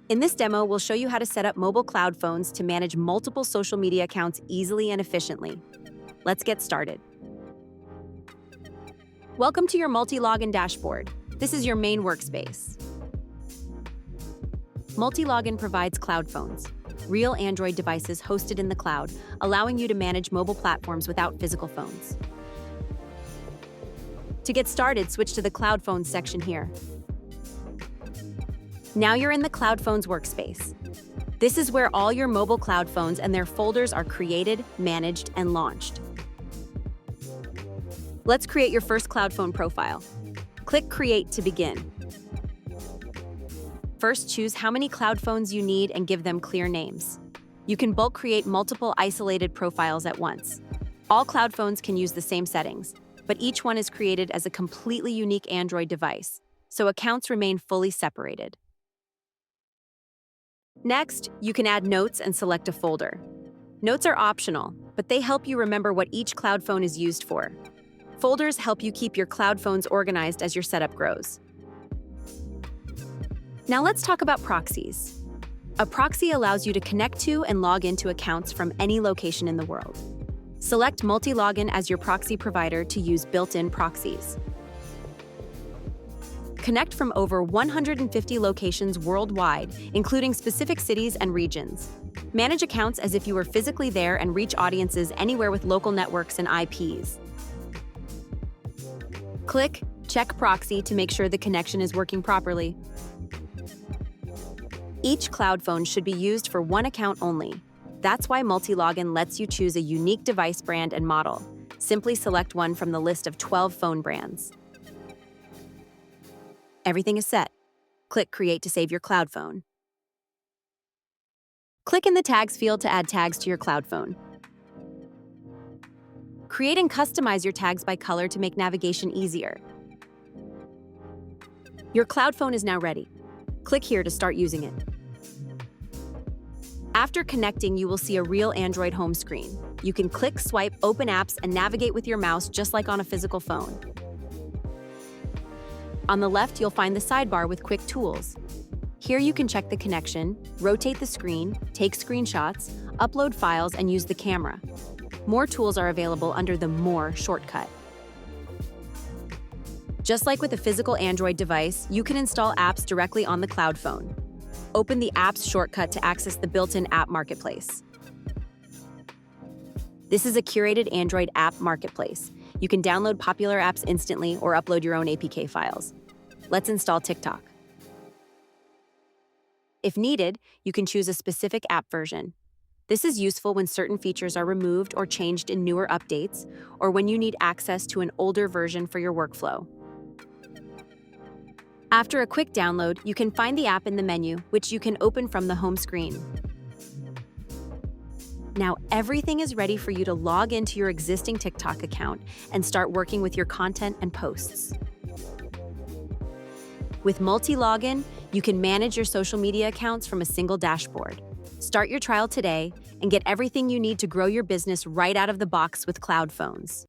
In this demo, we'll show you how to set up mobile cloud phones to manage multiple social media accounts easily and efficiently. Let's get started. Welcome to your Multilogin dashboard. This is your main workspace. Multilogin provides cloud phones, real Android devices hosted in the cloud, allowing you to manage mobile platforms without physical phones. To get started, switch to the Cloud Phones section here. Now you're in the Cloud Phones workspace. This is where all your mobile cloud phones and their folders are created, managed, and launched. Let's create your first cloud phone profile. Click Create to begin. First, choose how many cloud phones you need and give them clear names. You can bulk create multiple isolated profiles at once. All cloud phones can use the same settings, but each one is created as a completely unique Android device, so accounts remain fully separated. Next, you can add notes and select a folder. Notes are optional, but they help you remember what each cloud phone is used for. Folders help you keep your cloud phones organized as your setup grows. Now let's talk about proxies. A proxy allows you to connect to and log into accounts from any location in the world. Select Multilogin as your proxy provider to use built-in proxies. Connect from over 150 locations worldwide, including specific cities and regions. Manage accounts as if you were physically there and reach audiences anywhere with local networks and IPs. Click Check Proxy to make sure the connection is working properly. Each cloud phone should be used for one account only. That's why Multilogin lets you choose a unique device brand and model. Simply select one from the list of 12 phone brands. Everything is set. Click Create to save your cloud phone. Click in the Tags field to add tags to your cloud phone. Create and customize your tags by color to make navigation easier. Your cloud phone is now ready. Click here to start using it. After connecting, you will see a real Android home screen. You can click, swipe, open apps, and navigate with your mouse just like on a physical phone. On the left, you'll find the sidebar with quick tools. Here you can check the connection, rotate the screen, take screenshots, upload files, and use the camera. More tools are available under the More shortcut. Just like with a physical Android device, you can install apps directly on the cloud phone. Open the Apps shortcut to access the built-in app marketplace. This is a curated Android app marketplace. You can download popular apps instantly or upload your own APK files. Let's install TikTok. If needed, you can choose a specific app version. This is useful when certain features are removed or changed in newer updates, or when you need access to an older version for your workflow. After a quick download, you can find the app in the menu, which you can open from the home screen. Now everything is ready for you to log into your existing TikTok account and start working with your content and posts. With Multilogin, you can manage your social media accounts from a single dashboard. Start your trial today and get everything you need to grow your business right out of the box with cloud phones.